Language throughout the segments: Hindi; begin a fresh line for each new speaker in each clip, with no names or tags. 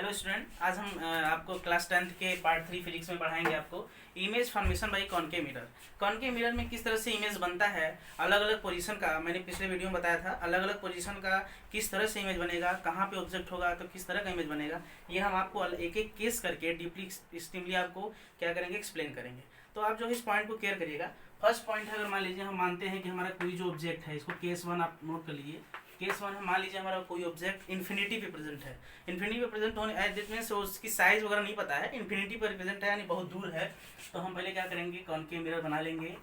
हेलो स्टूडेंट, आज हम आपको क्लास 10th के पार्ट 3 फिजिक्स में पढ़ाएंगे आपको image formation by concave mirror. Concave mirror में किस तरह से इमेज बनता है, अलग अलग पोजीशन का, मैंने पिछले वीडियो में बताया था अलग अलग पोजीशन का किस तरह से इमेज बनेगा, कहाँ पे ऑब्जेक्ट होगा तो किस तरह का इमेज बनेगा, ये हम आपको एक एक केस करके डीपली स्टीमली आपको क्या करेंगे, एक्सप्लेन करेंगे। तो आप जो इस पॉइंट को केयर करिएगा। फर्स्ट पॉइंट है, अगर मान लीजिए हम मानते हैं कि हमारा कोई जो ऑब्जेक्ट है, इसको केस 1 आप नोट कर लीजिए। केस 1 है, मान लीजिए हमारा कोई ऑब्जेक्ट इन्फिनिटी पे प्रेजेंट है। इन्फिनिटी पे प्रेजेंट होने दैट मीन्स उसकी साइज वगैरह नहीं पता है, इन्फिनिटी पर प्रेजेंट है यानी बहुत दूर है। तो हम पहले क्या करेंगे, कॉनकेव मिरर बना लेंगे।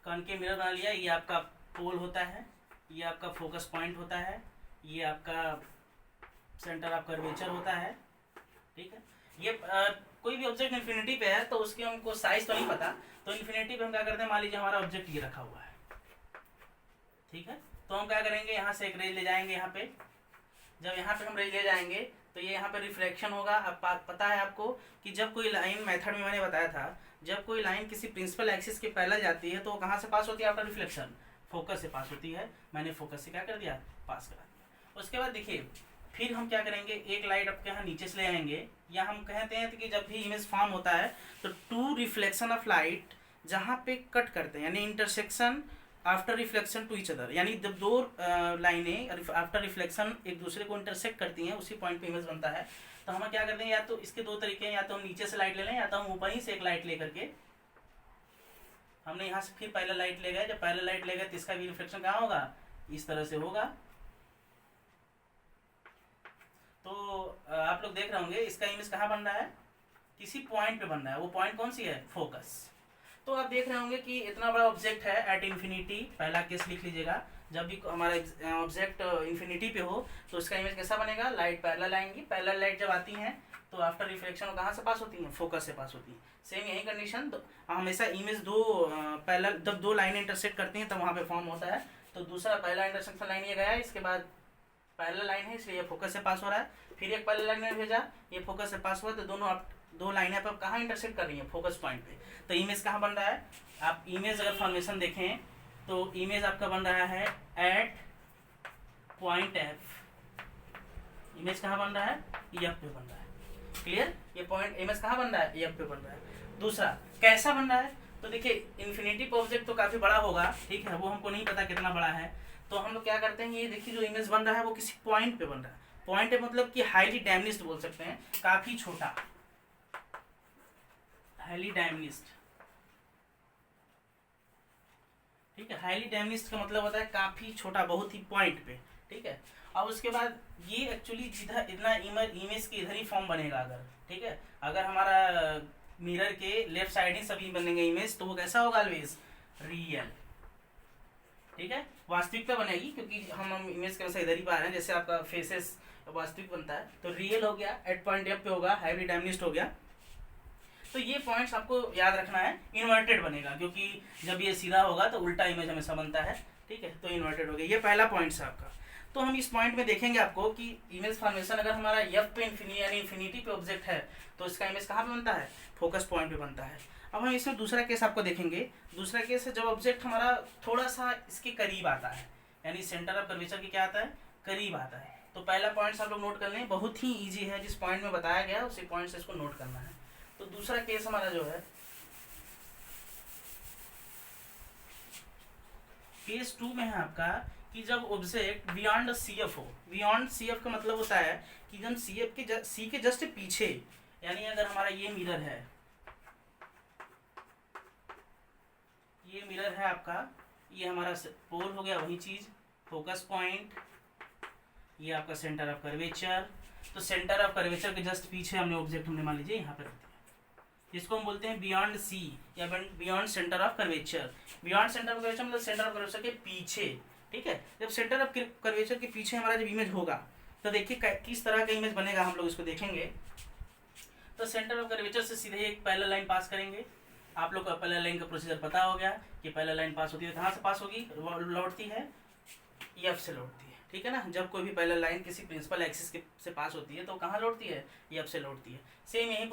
कॉनकेव मिरर बना लिया। ये आपका पोल होता है, ये आपका फोकस पॉइंट होता है, ये आपका सेंटर ऑफ कर्वेचर होता है। ठीक है, ये कोई भी ऑब्जेक्ट इन्फिनिटी पे है तो उसकी हमको साइज तो नहीं पता, तो इन्फिनिटी पे हम क्या करते हैं, मान लीजिए हमारा ऑब्जेक्ट ये रखा हुआ है। ठीक है, तो हम क्या करेंगे, यहाँ से एक रेज ले जाएंगे। यहाँ पे जब यहाँ पे हम रेज ले जाएंगे तो ये यहाँ पे रिफ्लेक्शन होगा। अब पता है आपको कि जब कोई लाइन, मेथड में मैंने बताया था, जब कोई लाइन किसी प्रिंसिपल एक्सिस के पैरेलल जाती है तो वो कहाँ से पास होती है, आफ्टर रिफ्लेक्शन फोकस से पास होती है। मैंने फोकस से क्या कर दिया, पास करा दिया। उसके बाद देखिए, फिर हम क्या करेंगे, एक लाइट आपके यहाँ नीचे से ले आएंगे। या हम कहते हैं कि जब भी इमेज फॉर्म होता है तो टू रिफ्लेक्शन ऑफ लाइट जहाँ पे कट करते हैं, यानी intersection after reflection to each other, यानी जब दो लाइनें आफ्टर रिफ्लेक्शन एक दूसरे को इंटरसेक्ट करती हैं, उसी पॉइंट पे इमेज बनता है। तो हम क्या करते हैं, या तो इसके दो तरीके हैं, या तो हम नीचे से लाइट ले लें, या तो हम ऊपर ही से एक लाइट ले करके, हमने यहाँ से फिर पहला लाइट ले गए। जब पहला लाइट ले गए तो इसका भी रिफ्लेक्शन कहाँ होगा, इस तरह से होगा। तो आप लोग देख रहे होंगे इसका इमेज कहाँ बन रहा है, किसी पॉइंट पे बन रहा है। वो पॉइंट कौन सी है, फोकस। तो आप देख रहे होंगे कि इतना बड़ा ऑब्जेक्ट है एट इन्फिनिटी। पहला केस लिख लीजिएगा, जब भी हमारा ऑब्जेक्ट इन्फिनिटी पे हो तो उसका इमेज कैसा बनेगा, लाइट पैरेलल आएंगी। पैरेलल लाइट जब आती हैं तो आफ्टर रिफ्लेक्शन कहाँ से पास होती हैं, फोकस से पास होती है। सेम यही कंडीशन, तो हमेशा इमेज दो पैरेलल, जब दो लाइनें इंटरसेक्ट करती हैं तब वहाँ पे फॉर्म होता है। तो दूसरा पहला इंटरसेक्शन लाइन ये गया है, इसके बाद पैरेलल लाइन है इसलिए ये फोकस से पास हो रहा है। फिर एक पैरेलल लाइन में भेजा, ये फोकस से पास हुआ, तो दोनों दो लाइनें पर कहाँ इंटरसेक्ट कर रही हैं, फोकस पॉइंट पे। तो इमेज कहाँ बन रहा है, आप इमेज अगर फॉर्मेशन देखें तो इमेज आपका बन रहा है एट पॉइंट एफ। इमेज कहाँ बन रहा है, एफ पे बन रहा है। क्लियर, ये पॉइंट इमेज कहाँ बन रहा है, एफ पे बन रहा है। दूसरा कैसा बन रहा है, तो देखिए इन्फिनिटी पे ऑब्जेक्ट तो काफी बड़ा होगा, ठीक है, वो हमको नहीं पता कितना बड़ा है। तो हम लोग क्या करते हैं, ये देखिए जो इमेज बन रहा है वो किसी पॉइंट पे बन रहा है। पॉइंट पे मतलब कि हाईली डायमिनिस्ड बोल सकते हैं, काफी छोटा, हाईली डायमिनिस्ड। ठीक है, हाईली डायमिनिस्ड का मतलब होता है काफी छोटा, बहुत ही पॉइंट पे। ठीक है, और उसके बाद ये एक्चुअली जिधर इतना इमेज के इधर ही फॉर्म बनेगा अगर, ठीक है, अगर हमारा मिरर के लेफ्ट साइड ही सभी बनेंगे इमेज, तो वो कैसा होगा, ऑलवेज रियल। ठीक है, वास्तविकता बनेगी, क्योंकि हम इमेज के अनुसार इधर ही पा रहे हैं। जैसे आपका फेसेस वास्तविक बनता है, तो रियल हो गया, एट पॉइंट एफ पे होगा, हाईली डायमिनिस्ड हो गया। तो ये पॉइंट्स आपको याद रखना है। इन्वर्टेड बनेगा, क्योंकि जब ये सीधा होगा तो उल्टा इमेज हमेशा बनता है। ठीक है, तो इन्वर्टेड हो गया। ये पहला पॉइंट है आपका। तो हम इस पॉइंट में देखेंगे आपको कि इमेज फॉर्मेशन अगर हमारा एफ पे यानी इन्फिनिटी पे ऑब्जेक्ट है तो इसका इमेज कहाँ पे बनता है, फोकस पॉइंट पे बनता है। अब हम इसमें दूसरा केस आपको देखेंगे। दूसरा केस है जब ऑब्जेक्ट हमारा थोड़ा सा इसके करीब आता है, यानी सेंटर ऑफ कर्वेचर के क्या आता है, करीब आता है। तो पहला पॉइंट आप लोग नोट कर लें, बहुत ही ईजी है, जिस पॉइंट में बताया गया उसी पॉइंट से इसको नोट करना है। तो दूसरा केस हमारा जो है केस 2 में है आपका, कि जब ऑब्जेक्ट बियॉन्ड सीएफ हो। बियॉन्ड सीएफ का मतलब होता है कि जब सीएफ के सी के जस्ट पीछे, यानी अगर हमारा ये मिरर है, ये मिरर है आपका, ये हमारा पोल हो गया, वही चीज फोकस पॉइंट, ये आपका सेंटर ऑफ कर्वेचर। तो सेंटर ऑफ कर्वेचर के जस्ट पीछे हमने ऑब्जेक्ट हमने मान लीजिए यहाँ पे रख दिया, जिसको हम बोलते हैं बियॉन्ड सी या beyond centre of curvature. Beyond centre of curvature मतलब सेंटर ऑफ कर्वेचर के पीछे। ठीक है, जब सेंटर ऑफ कर्वेचर के पीछे हमारा जब इमेज होगा तो देखिए किस तरह का इमेज बनेगा, हम लोग इसको देखेंगे। तो सेंटर ऑफ कर्वेचर से सीधे एक पैरेलल लाइन पास करेंगे। आप लोग को पैरेलल लाइन का प्रोसीजर पता हो गया कि पैरेलल लाइन पास होती है, कहाँ से पास होगी, लौटती है एफ से लौटती है। ठीक है ना, जब कोई भी पैरेलल लाइन किसी प्रिंसिपल एक्सिस से पास होती है तो कहाँ लौटती है, एफ से लौटती है। सेम यही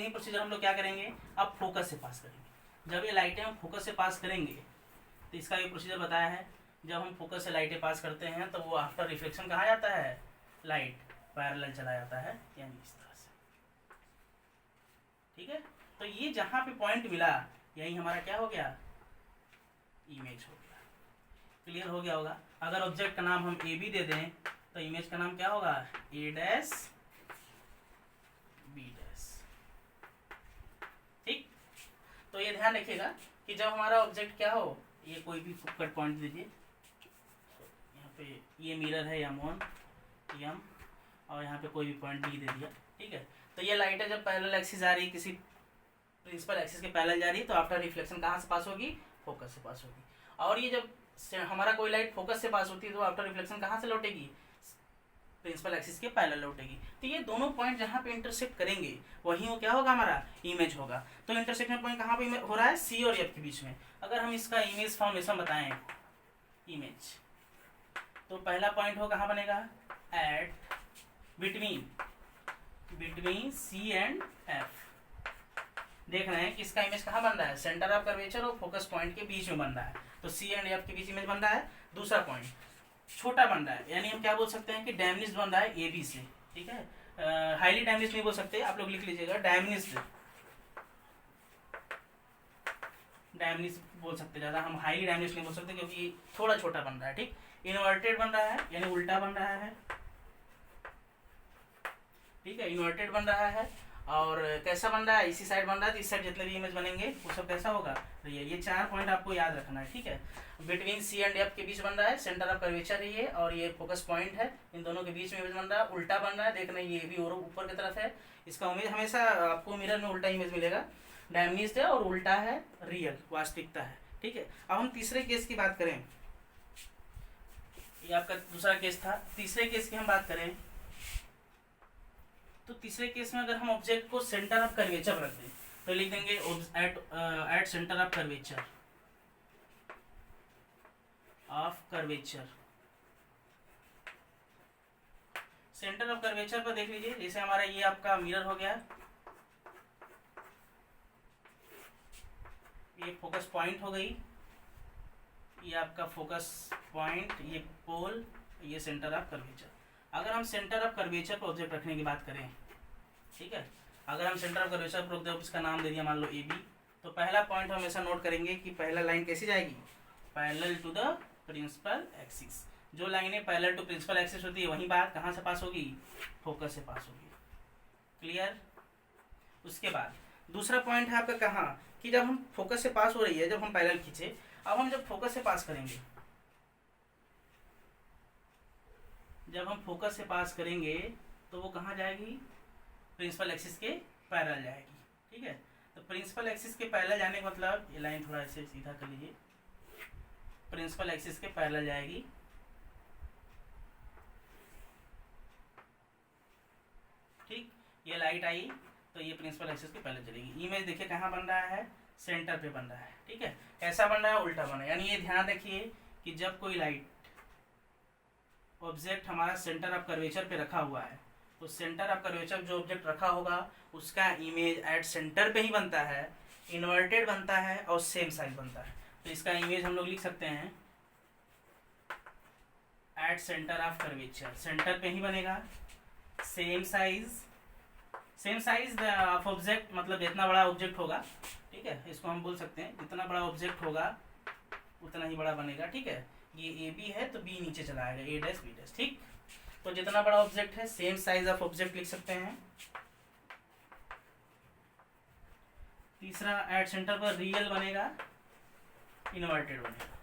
प्रोसीजर हम लोग क्या करेंगे, अब फोकस से पास करेंगे। जब ये लाइटें हम फोकस से पास करेंगे तो इसका भी प्रोसीजर बताया है। जब हम फोकस से लाइटें पास करते हैं तो वो आफ्टर रिफ्लेक्शन कहाँ जाता है, लाइट पैरेलल चला जाता है, यानी इस तरह से। ठीक है, तो ये जहाँ पे पॉइंट मिला यही हमारा क्या हो गया, इमेज हो गया। क्लियर हो गया होगा। अगर ऑब्जेक्ट का नाम हम ए बी दे दें तो इमेज का नाम क्या होगा, ए डैश बी डैश। ठीक, तो ये ध्यान रखिएगा कि जब हमारा ऑब्जेक्ट क्या हो, ये कोई भी कट पॉइंट दीजिए, यहाँ पे ये मिरर है एम वन एम, और यहाँ पे कोई भी पॉइंट डी दे दिया। ठीक है, तो ये लाइट है जब पैरेलल एक्सिस आ रही है, किसी प्रिंसिपल एक्सिस के पैरेलल जा रही है, तो आफ्टर रिफ्लेक्शन कहाँ से पास होगी, फोकस से पास होगी। और ये जब हमारा कोई लाइट फोकस से पास होती है तो आफ्टर रिफ्लेक्शन कहाँ से लौटेगी, प्रिंसिपल एक्सिस के पैरेलल लौटेगी। तो ये दोनों पॉइंट जहाँ पे इंटरसेक्ट करेंगे वहीं वो क्या होगा, हमारा इमेज होगा। तो इंटरसेक्शन पॉइंट कहाँ पे हो रहा है, सी और एफ के बीच में। अगर हम इसका इमेज फॉर्मेशन बताएं, इमेज, तो पहला पॉइंट हो कहाँ बनेगा, at between C and F. देख रहे हैं कि इसका इमेज कहाँ बन रहा है, सेंटर ऑफ कर्वेचर और फोकस पॉइंट के बीच में बन रहा है, तो सी एंड एफ के बीच इमेज बन रहा है। दूसरा पॉइंट छोटा बन रहा है, यानी हम क्या बोल सकते हैं कि डायमिनिज बन रहा है ए बी से। ठीक है, हाईली डायमिनिज नहीं बोल सकते, आप लोग लिख लीजिएगा, डायमिनिज बोल सकते, ज़्यादा हम हाईली डायमिनिज नहीं बोल सकते क्योंकि थोड़ा छोटा बन रहा है। ठीक, इन्वर्टेड बन रहा है यानी उल्टा बन रहा है। ठीक है, इन्वर्टेड बन रहा है, और कैसा बन रहा है, इसी साइड बन रहा है, तो इस साइड जितने भी इमेज बनेंगे वो सब कैसा होगा, रियल। ये 4 पॉइंट आपको याद रखना है। ठीक है, बिटवीन सी एंड एफ के बीच बन रहा है, सेंटर ऑफ कर्वेचर है ये, और ये फोकस पॉइंट है, इन दोनों के बीच में इमेज बन रहा है, उल्टा बन रहा है। देख रहे हैं ये भी और ऊपर की तरफ है, इसका इमेज हमेशा आपको मिरर में उल्टा इमेज मिलेगा, डायमिनिज्ड है और उल्टा है, रियल वास्तविकता है। ठीक है, अब हम तीसरे केस की बात करें, ये आपका दूसरा केस था। तीसरे केस की हम बात करें तो तीसरे केस में अगर हम ऑब्जेक्ट को सेंटर ऑफ कर्वेचर रख दें तो लिख देंगे at centre of curvature centre of curvature पर देख लीजिए, जैसे हमारा ये आपका मिरर हो गया, ये फोकस पॉइंट हो गई, ये आपका फोकस पॉइंट, ये पोल, ये सेंटर ऑफ कर्वेचर। अगर हम सेंटर ऑफ कर्वेचर पर ऑब्जेक्ट रखने की बात करें, ठीक है, अगर हम सेंटर ऑफ कर्वेचर पर ऑब्जेक्ट, इसका नाम दे दिया मान लो ए बी, तो पहला पॉइंट हम हमेशा नोट करेंगे कि पहला लाइन कैसी जाएगी, parallel to the principal axis. जो लाइनें पैरेलल टू प्रिंसिपल एक्सिस होती है वहीं बात कहाँ से पास होगी, फोकस से पास होगी। क्लियर। उसके बाद दूसरा पॉइंट है आपका कहाँ, कि जब हम फोकस से पास हो रही है, जब हम पैरेलल खींचे, अब हम जब फोकस से पास करेंगे, जब हम फोकस से पास करेंगे तो वो कहाँ जाएगी, प्रिंसिपल एक्सिस के पैरेलल जाएगी। ठीक है, तो प्रिंसिपल एक्सिस के पैरेलल जाने का मतलब, ये लाइन थोड़ा ऐसे सीधा कर लीजिए, प्रिंसिपल एक्सिस के पैरेलल जाएगी। ठीक, ये लाइट आई तो ये प्रिंसिपल एक्सिस के पैरेलल चलेगी। इमेज देखिए कहाँ बन रहा है, सेंटर पे बन रहा है। ठीक है, ऐसा बन रहा है, उल्टा बन रहा है, यानी ये ध्यान रखिए कि जब कोई लाइट ऑब्जेक्ट हमारा सेंटर ऑफ कर्वेचर पे रखा हुआ है, तो सेंटर ऑफ कर्वेचर जो ऑब्जेक्ट रखा होगा उसका इमेज एट सेंटर पे ही बनता है, इन्वर्टेड बनता है और सेम साइज बनता है। तो इसका इमेज हम लोग लिख सकते हैं at centre of curvature, centre पे ही बनेगा, सेम साइज ऑफ ऑब्जेक्ट, मतलब जितना बड़ा ऑब्जेक्ट होगा, ठीक है, इसको हम बोल सकते हैं जितना बड़ा ऑब्जेक्ट होगा उतना ही बड़ा बनेगा। ठीक है, ये ए बी है तो बी नीचे चला आएगा, ए डैश बी डैश। ठीक, तो जितना बड़ा ऑब्जेक्ट है सेम साइज ऑफ ऑब्जेक्ट लिख सकते हैं। तीसरा एट सेंटर पर रियल बनेगा, इन्वर्टेड बनेगा।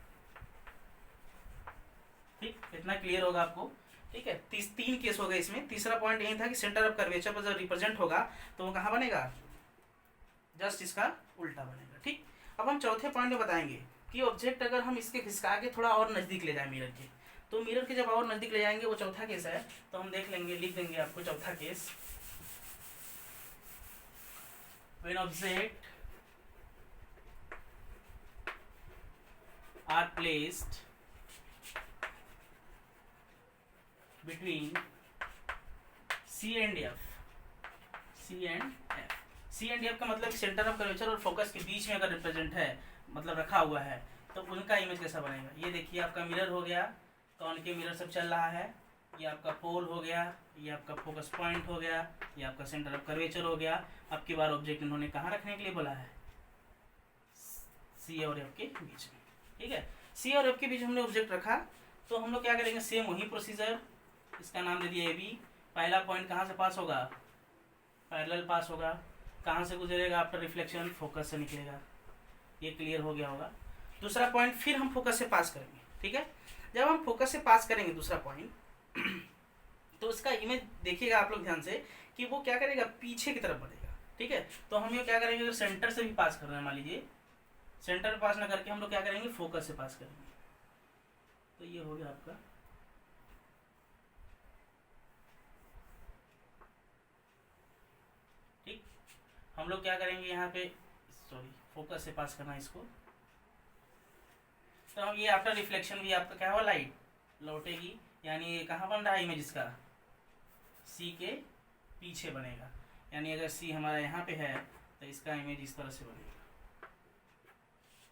ठीक, इतना क्लियर होगा आपको। ठीक है, 3 केस हो गए इसमें। तीसरा पॉइंट यही था कि सेंटर ऑफ कर्वेचर पर जब रिप्रेजेंट होगा तो वो कहाँ बनेगा, जस्ट इसका उल्टा बनेगा। ठीक, अब हम चौथे पॉइंट में बताएंगे कि ऑब्जेक्ट अगर हम इसके खिसका के थोड़ा और नज़दीक ले जाए मिरर के, तो मिरर के जब और नज़दीक ले जाएंगे, वो चौथा केस है, तो हम देख लेंगे, लिख देंगे आपको चौथा case, when object are placed between C and F. C and F का मतलब सेंटर ऑफ कर्वेचर और फोकस के बीच में अगर रिप्रेजेंट है, मतलब रखा हुआ है, तो उनका इमेज कैसा बनेगा। ये देखिए आपका मिरर हो गया, कॉनकेव मिरर सब चल रहा है, ये आपका पोल हो गया, ये आपका फोकस पॉइंट हो गया, ये आपका सेंटर ऑफ कर्वेचर हो गया। अब की बार ऑब्जेक्ट इन्होंने कहाँ रखने के लिए बोला है, सी और एफ के बीच में। ठीक है, सी और एफ के बीच हमने ऑब्जेक्ट रखा, तो हम लोग क्या करेंगे, सेम वही प्रोसीजर, इसका नाम दे दिया ए बी। पहला पॉइंट कहाँ से पास होगा, पैरेलल पास होगा, कहाँ से गुजरेगा, आफ्टर रिफ्लेक्शन फोकस से निकलेगा। ये क्लियर हो गया होगा। दूसरा पॉइंट फिर हम फोकस से पास करेंगे। ठीक है, जब हम फोकस से पास करेंगे दूसरा पॉइंट तो उसका इमेज देखिएगा आप लोग ध्यान से कि वो क्या करेगा, पीछे की तरफ बढ़ेगा। ठीक है, तो हम ये क्या करेंगे, अगर सेंटर से भी पास कर रहे हैं, मान लीजिए सेंटर पे पास ना करके हम लोग क्या करेंगे, फोकस से पास करेंगे। तो ये हो गया आपका ठीक। हम लोग क्या करेंगे यहाँ पे, सॉरी फोकस से पास करना इसको, तो हम ये आफ्टर रिफ्लेक्शन भी आपका क्या होगा, लाइट लौटेगी, यानी ये कहाँ बन रहा है इमेज इसका, सी के पीछे बनेगा। यानी अगर सी हमारा यहाँ पे है तो इसका इमेज इस तरह से बनेगा।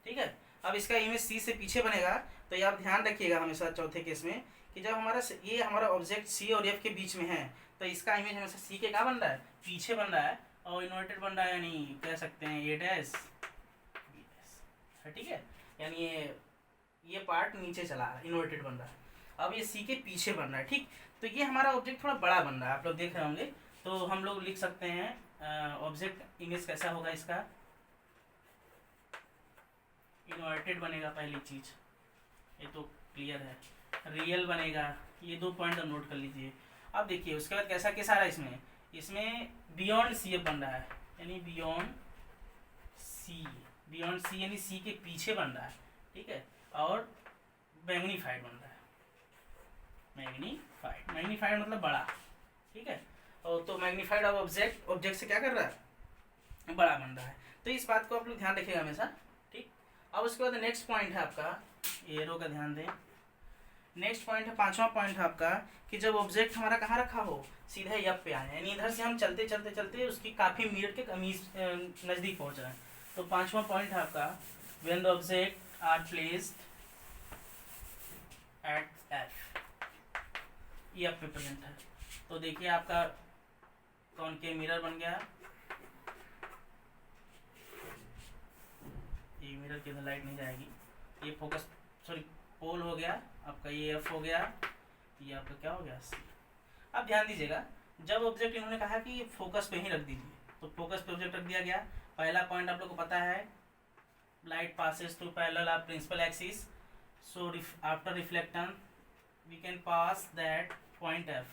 ठीक है, अब इसका इमेज सी से पीछे बनेगा, तो ये आप ध्यान रखिएगा हमेशा चौथे केस में कि जब हमारा ऑब्जेक्ट सी और एफ के बीच में है तो इसका इमेज हमेशा सी के क्या बन रहा है, पीछे बन रहा है, और इन्वर्टेड बन रहा है, यानी कह सकते हैं ए डैश बी डैश। ठीक है, यानी ये पार्ट नीचे चला रहा है, इन्वर्टेड बन रहा है। अब ये सी के पीछे बन रहा है। ठीक, तो ये हमारा ऑब्जेक्ट थोड़ा बड़ा बन रहा है, आप लोग देख रहे होंगे। तो हम लोग लिख सकते हैं ऑब्जेक्ट इमेज कैसा होगा, इसका इन्वर्टेड बनेगा पहली चीज, ये तो क्लियर है। रियल बनेगा, ये 2 पॉइंट नोट कर लीजिए। अब देखिए उसके बाद कैसा केस आ रहा है इसमें बियॉन्ड सी बन रहा है, यानी बियॉन्ड सी यानी सी के पीछे बन रहा है। ठीक है, और मैग्नीफाइड बन रहा है, मैग्नीफाइड मतलब बड़ा। ठीक है, और तो मैग्नीफाइड ऑफ ऑब्जेक्ट से क्या कर रहा है, बड़ा बन रहा है। तो इस बात को आप लोग ध्यान रखिएगा हमेशा। ठीक, अब उसके बाद नेक्स्ट पॉइंट है आपका, एरो का ध्यान दें। नेक्स्ट पॉइंट है, 5वां पॉइंट है आपका कि जब ऑब्जेक्ट हमारा कहाँ रखा हो, सीधा एफ पे आए, यानी इधर से हम चलते चलते चलते उसकी काफ़ी मिरर के नज़दीक पहुँच रहे हैं। तो 5वां पॉइंट है आपका, when the object are placed at F, ये एफ पे प्रेजेंट है। तो देखिए आपका कॉनकेव मिरर बन गया, ये मिरर के अंदर लाइट नहीं जाएगी, ये फोकस सॉरी पोल हो गया आपका, ये एफ हो गया, ये आपका क्या हो गया सी। अब ध्यान दीजिएगा, जब ऑब्जेक्ट इन्होंने कहा कि फोकस पे ही रख दीजिए, तो फोकस पे ऑब्जेक्ट रख दिया गया। पहला पॉइंट आप लोग को पता है, light passes through parallel of principal axis, so after reflection we can pass that point F.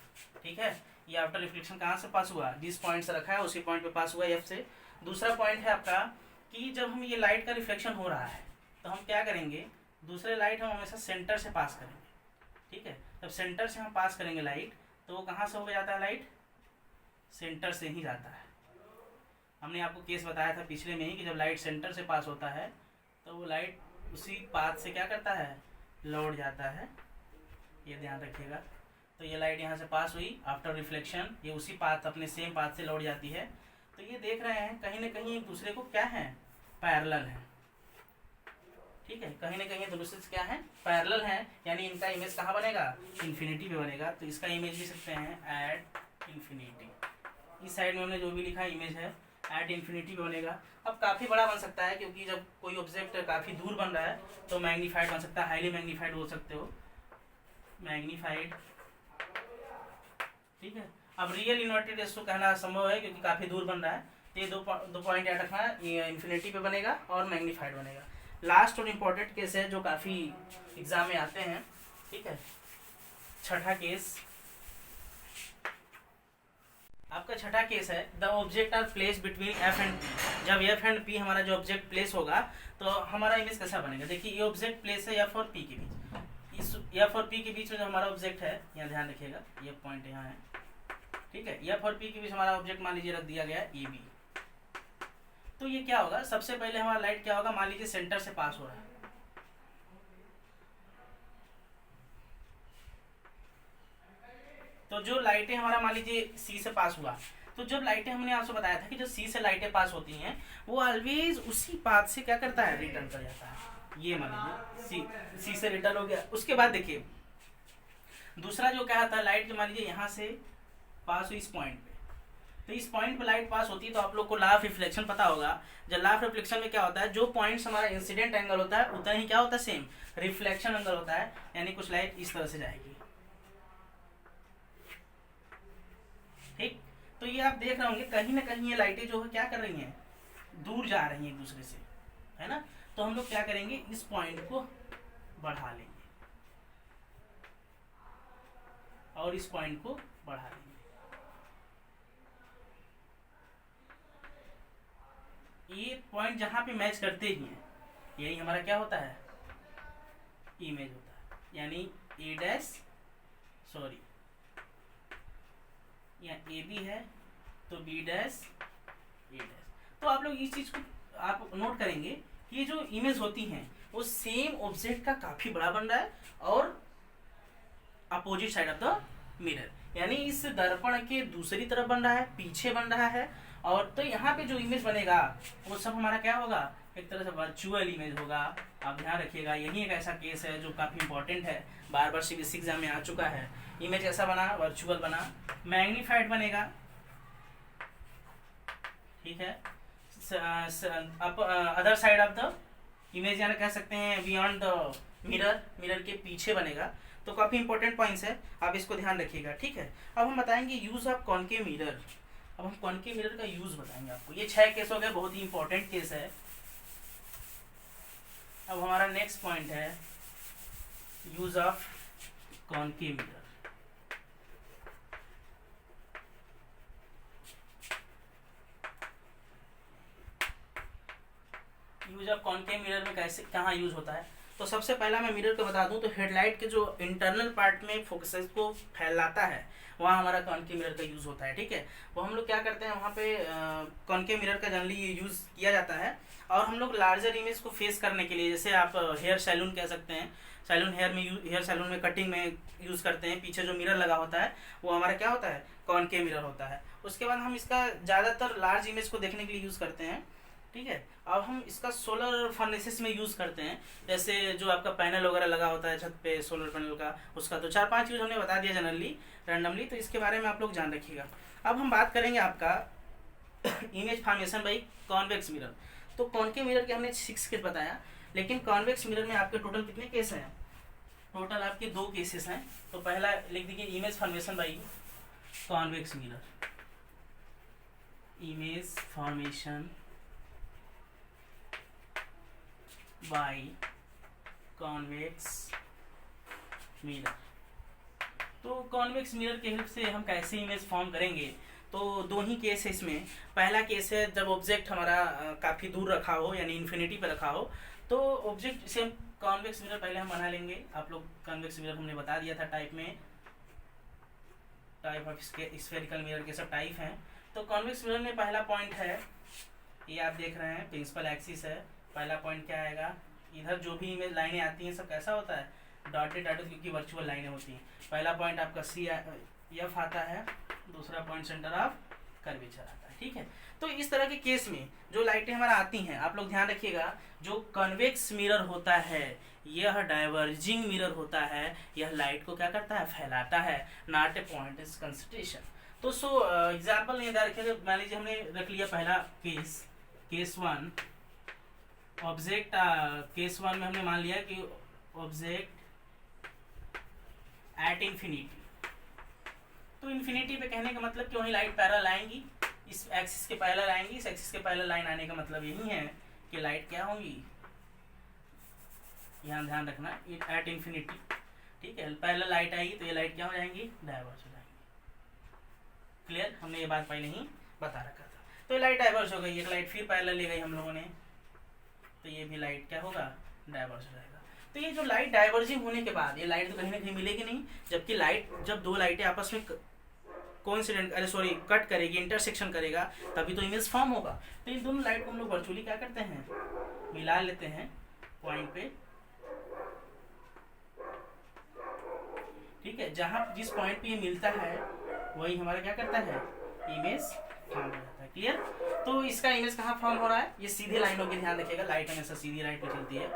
ठीक है, ये आफ्टर रिफ्लेक्शन कहाँ से पास हुआ, जिस पॉइंट से रखा है उसी पॉइंट पे पास हुआ, एफ से। दूसरा पॉइंट है आपका कि जब हम ये लाइट का रिफ्लेक्शन हो रहा है तो हम क्या करेंगे, दूसरे लाइट हम हमेशा सेंटर से पास करेंगे। ठीक है, जब सेंटर से हम पास करेंगे लाइट, तो वो कहाँ से हो जाता है, लाइट सेंटर से ही जाता है। हमने आपको केस बताया था पिछले में ही कि जब लाइट सेंटर से पास होता है तो वो लाइट उसी पाथ से क्या करता है, लौट जाता है। ये ध्यान रखिएगा। तो ये लाइट यहाँ से पास हुई आफ्टर रिफ्लेक्शन, ये उसी पाथ अपने सेम पाथ से लौट जाती है। तो ये देख रहे हैं कहीं ना कहीं एक दूसरे को क्या है, पैरेलल है। ठीक है, कहीं ना कहीं दूसरे से क्या है, पैरेलल है, यानी इनका इमेज कहाँ बनेगा, इन्फिनिटी पे बनेगा। तो इसका इमेज लिख सकते हैं एट इन्फिनिटी। इस साइड में हमने जो भी लिखा इमेज है एट इन्फिनिटी पे बनेगा। अब काफ़ी बड़ा बन सकता है, क्योंकि जब कोई ऑब्जेक्ट काफ़ी दूर बन रहा है तो मैग्नीफाइड बन सकता है, हाईली मैग्नीफाइड बोल सकते हो, मैग्नीफाइड। ठीक है, अब रियल इन्वर्टेड इसको कहना संभव है क्योंकि काफ़ी दूर बन रहा है। तो ये दो पॉइंट याद रखना, ये इन्फिनिटी पे बनेगा और मैग्नीफाइड बनेगा। लास्ट और इम्पोर्टेंट केस है जो काफ़ी एग्जाम में आते हैं। ठीक है, छठा केस आपका, छठा केस है the object are place between F and P. जब एफ एंड पी हमारा जो ऑब्जेक्ट प्लेस होगा तो हमारा इमेज कैसा बनेगा। देखिए ये ऑब्जेक्ट प्लेस है एफ और पी के बीच, इस एफ और पी के बीच में जो हमारा ऑब्जेक्ट है, यहाँ ध्यान रखिएगा ये पॉइंट यहाँ है। ठीक है, एफ और पी के बीच हमारा ऑब्जेक्ट मान लीजिए रख दिया गया ए बी। तो ये क्या होगा, सबसे पहले हमारा लाइट क्या होगा, मान लीजिए सेंटर से पास हो रहा है, तो जो लाइटें हमारा मान लीजिए सी से पास हुआ, तो जब लाइटें हमने आपसे बताया था कि जो सी से लाइटें पास होती हैं वो ऑलवेज उसी पाथ से क्या करता है, रिटर्न कर जाता है। ये मान लीजिए सी से रिटर्न हो गया। उसके बाद देखिए दूसरा जो क्या था, लाइट जो मान लीजिए यहाँ से पास हुई इस पॉइंट पे, तो इस पॉइंट पे लाइट पास होती है, तो आप लोग को लॉ ऑफ रिफ्लेक्शन पता होगा। जब लॉ ऑफ रिफ्लेक्शन में क्या होता है, जो पॉइंट्स हमारा इंसिडेंट एंगल होता है उतना ही क्या होता है, सेम रिफ्लेक्शन एंगल होता है, यानी कुछ लाइट इस तरह से जाएगी। ठीक, तो ये आप देख रहे होंगे कहीं ना कहीं ये लाइटें जो है क्या कर रही हैं, दूर जा रही हैं एक दूसरे से, है ना। तो हम लोग क्या करेंगे, इस पॉइंट को बढ़ा लेंगे और इस पॉइंट को बढ़ा लेंगे। ये पॉइंट जहां पे मैच करते ही हैं, यही हमारा क्या होता है, इमेज होता है, यानी ए डैश सॉरी या ए बी है तो बी डैश ए डैश। तो आप लोग इस चीज को आप नोट करेंगे कि ये जो इमेज होती हैं वो सेम ऑब्जेक्ट का काफी बड़ा बन रहा है और opposite side of the mirror, यानी इस दर्पण के दूसरी तरफ बन रहा है, पीछे बन रहा है। और तो यहाँ पे जो इमेज बनेगा वो सब हमारा क्या होगा, एक तरह से वर्चुअल इमेज होगा। आप ध्यान रखिएगा, यही एक ऐसा केस है जो काफी इंपॉर्टेंट है, बार बार सीबीएसई एग्जाम में आ चुका है। इमेज कैसा बना, वर्चुअल बना, मैग्नीफाइड बनेगा, ठीक है। Other side of the image, यानी कह सकते हैं बियॉन्ड द मिरर, मिरर के पीछे बनेगा। तो काफी इंपॉर्टेंट पॉइंट्स है, आप इसको ध्यान रखिएगा, ठीक है। अब हम बताएंगे यूज ऑफ कॉनकेव मिरर। अब हम कॉनकेव मिरर का यूज बताएंगे आपको। ये 6 केस हो गए, बहुत ही इंपॉर्टेंट केस है। अब हमारा नेक्स्ट पॉइंट है use of concave mirror. Use of concave mirror में कैसे कहाँ यूज होता है, तो सबसे पहला मैं मिरर को बता दूं तो हेडलाइट के जो इंटरनल पार्ट में फोकसेस को फैलाता है वहाँ हमारा कॉनकेव मिरर का यूज होता है, ठीक है। वो हम लोग क्या करते हैं, वहाँ पे कॉनकेव मिरर का जनरली यूज किया जाता है। और हम लोग लार्जर इमेज को फेस करने के लिए, जैसे आप हेयर सैलून कह सकते हैं, सैलून हेयर सैलून में कटिंग में यूज करते हैं, पीछे जो मिरर लगा होता है वो हमारा क्या होता है, कॉनकेव मिरर होता है। उसके बाद हम इसका ज़्यादातर लार्ज इमेज को देखने के लिए यूज करते हैं, ठीक है। अब हम इसका सोलर फर्नेसेस में यूज़ करते हैं, जैसे जो आपका पैनल वगैरह लगा होता है छत पे सोलर पैनल का, उसका तो 4-5 यूज हमने बता दिया जनरली रैंडमली, तो इसके बारे में आप लोग जान रखिएगा। अब हम बात करेंगे आपका image formation by convex mirror. तो कॉनकेव मिरर के हमने 6 केस बताया, लेकिन कॉन्वेक्स मिरर में आपके टोटल कितने केस हैं, टोटल आपके 2 केसेस हैं। तो पहला लिख दीजिए image formation by convex mirror, image formation by convex mirror. तो कॉन्वेक्स मिरर के हेल्प से हम कैसे इमेज फॉर्म करेंगे, तो 2 ही केस है इसमें। पहला केस है जब ऑब्जेक्ट हमारा काफ़ी दूर रखा हो, यानी इन्फिनिटी पर रखा हो, तो ऑब्जेक्ट से हम कॉन्वेक्स मिरर पहले हम बना लेंगे। आप लोग कॉन्वेक्स मिरर हमने बता दिया था टाइप में, टाइप ऑफ स्फेरिकल मिरर के सब टाइप हैं। तो कॉन्वेक्स मिरर में पहला पॉइंट है, ये आप देख रहे हैं प्रिंसिपल एक्सिस है। पहला पॉइंट क्या आएगा, इधर जो भी इमेज लाइनें आती हैं सब कैसा होता है, डॉटेड डॉटेड, क्योंकि वर्चुअल लाइनें होती हैं। पहला पॉइंट आपका सी एफ आता है, दूसरा पॉइंट सेंटर ऑफ कर्वेचर आता है, ठीक है। तो इस तरह के केस में जो लाइटें हमारा आती हैं, आप लोग ध्यान रखिएगा, जो कन्वेक्स मिरर होता है यह डाइवर्जिंग मिरर होता है, यह लाइट को क्या करता है, फैलाता है, not a point is concentration. तो एग्जाम्पल याद रखिएगा, मान लीजिए हमने रख लिया पहला केस 1 ऑब्जेक्ट, केस 1 में हमने मान लिया कि ऑब्जेक्ट एट इन्फिनिटी। तो इन्फिनिटी पे कहने का मतलब कि वहीं लाइट पैरेलल आएंगी, इस एक्सिस के पैरेलल आएंगी, इस एक्सिस के पैरेलल लाइन आने का मतलब यही है कि लाइट क्या होंगी, यहाँ ध्यान रखना, एट इन्फिनिटी, ठीक है। पैरेलल लाइट आएगी तो ये लाइट क्या हो जाएंगी, डाइवर्ज हो जाएंगी। क्लियर, हमने ये बात पहले ही बता रखा था। तो ये लाइट डाइवर्ज हो गई, एक लाइट फिर पैरेलल ले गई हम लोगों ने, तो ये भी लाइट क्या होगा, डाइवर्ज हो जाएगा। तो ये जो लाइट डाइवर्जिंग होने के बाद ये लाइट तो कहीं ना कहीं मिलेगी नहीं, जबकि लाइट जब 2 लाइटें आपस में कट करेगी, इंटरसेक्शन करेगा, तभी तो इमेज फॉर्म होगा। तो इन दोनों लाइट को हम लोग वर्चुअली क्या करते हैं, मिला लेते हैं पॉइंट पे, ठीक है। जहाँ जिस पॉइंट पे ये मिलता है वही हमारा क्या करता है, इमेज फॉर्म हो जाता है। क्लियर, तो इसका इमेज कहाँ फॉर्म हो रहा है, ये सीधे लाइनों की ध्यान रखिएगा, लाइट हमेशा सीधी लाइट में चलती है,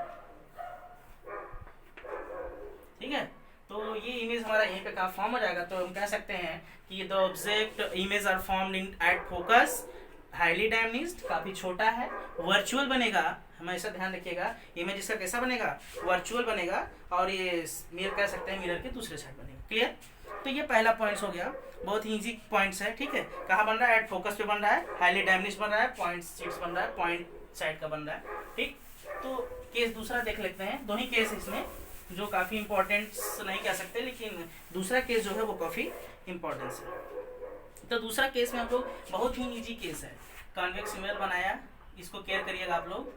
ये इमेज हमारा यहीं पे कहाँ फॉर्म हो जाएगा, तो हम कह सकते हैं कि the object image are formed in at focus, highly diminished, काफी छोटा है, वर्चुअल बनेगा, हमेशा ध्यान रखिएगा, इमेज इसका कैसा बनेगा, वर्चुअल बनेगा, और ये मिरर कह सकते हैं मिरर के दूसरे साइड बनेगा। क्लियर? तो ये पहला पॉइंट्स हो गया, बहुत ही इजी पॉइंट्स है। ठीक है, कहाँ बन रहा है, एट फोकस पे बन रहा है, हाईली डायनेमिज्ड बन रहा है, पॉइंट 6 बन रहा है, पॉइंट साइड का बन रहा है। ठीक, तो केस दूसरा देख लेते हैं, दो ही केस है इसमें जो काफी इंपॉर्टेंट नहीं कह सकते, लेकिन दूसरा केस जो है वो काफी इंपॉर्टेंस है। तो दूसरा केस में हम लोग बहुत ही इजी केस है, कॉन्वेक्स मिरर बनाया, इसको केयर करिएगा आप लोग।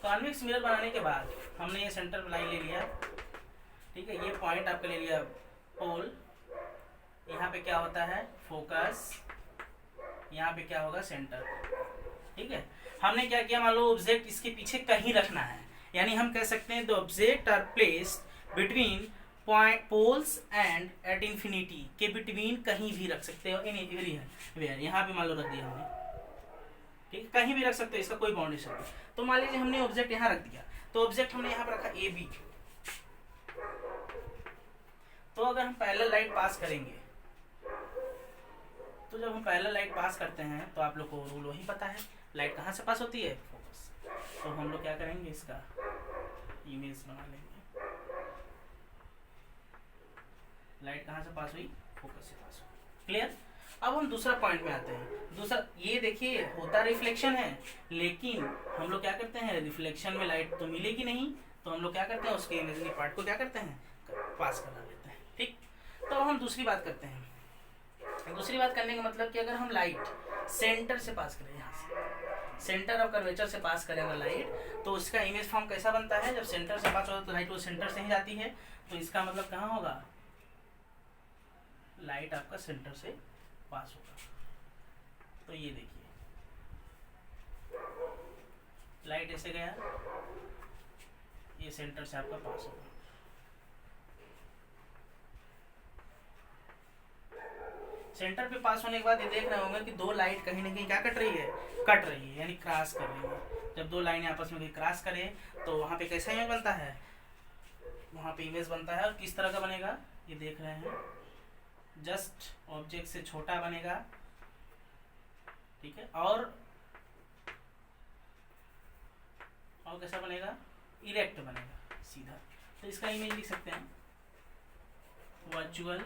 कॉन्वेक्स मिरर बनाने के बाद हमने ये सेंटर लाइन ले लिया, ठीक है, ये पॉइंट आपका ले लिया पोल, यहाँ पे क्या होता है फोकस, यहाँ पे क्या होगा सेंटर। ठीक है, हमने क्या किया, मान लो ऑब्जेक्ट इसके पीछे कहीं रखना है, यानी हम कह सकते हैं the object are placed between point poles and at infinity, के बिटवीन कहीं भी रख सकते हो, इन वेयर, यहाँ पे मान लो रख दिया हमने, ठीक, कहीं भी रख सकते हो, इसका कोई बाउंडेशन नहीं। तो मान लीजिए हमने ऑब्जेक्ट यहाँ रख दिया, तो ऑब्जेक्ट हमने यहाँ पर रखा ए बी, तो अगर हम पैरेलल लाइट पास करेंगे, तो जब हम पैरेलल लाइट पास करते हैं तो आप लोग को रूल वही पता है, लाइट कहाँ से पास होती है, फोकस। तो हम लोग क्या करेंगे, इसका इमेज बना लेंगे, लाइट कहाँ से पास हुई, फोकस से पास हुई। क्लियर? अब हम दूसरा पॉइंट में आते हैं। दूसरा ये देखिए, होता रिफ्लेक्शन है, लेकिन हम लोग क्या करते हैं, रिफ्लेक्शन में लाइट तो मिलेगी नहीं, तो हम लोग क्या करते हैं, उसके इमेजिनरी पार्ट को क्या करते हैं, पास करा लेते हैं। ठीक, तो हम दूसरी बात करते हैं। दूसरी बात करने का मतलब कि अगर हम लाइट सेंटर से पास करें, यहाँ से सेंटर ऑफ कर्वेचर से पास करेंगे लाइट, तो उसका इमेज फॉर्म कैसा बनता है, जब सेंटर से पास होता है तो लाइट वो सेंटर से ही जाती है, तो इसका मतलब कहाँ होगा, लाइट आपका सेंटर से पास होगा। तो ये देखिए, लाइट ऐसे गया, ये सेंटर से आपका पास होगा। सेंटर पे पास होने के बाद ये देख रहे होंगे कि दो लाइट कहीं ना कहीं क्या कट रही है, कट रही है, यानी क्रॉस कर रही है। जब दो लाइनें आपस में कहीं क्रॉस करे तो वहाँ पे कैसा इमेज बनता है, वहाँ पे इमेज बनता है, और किस तरह का बनेगा, ये देख रहे हैं, जस्ट ऑब्जेक्ट से छोटा बनेगा। ठीक है, और कैसा बनेगा, इरेक्ट बनेगा, सीधा। तो इसका इमेज लिख सकते हैं, वर्चुअल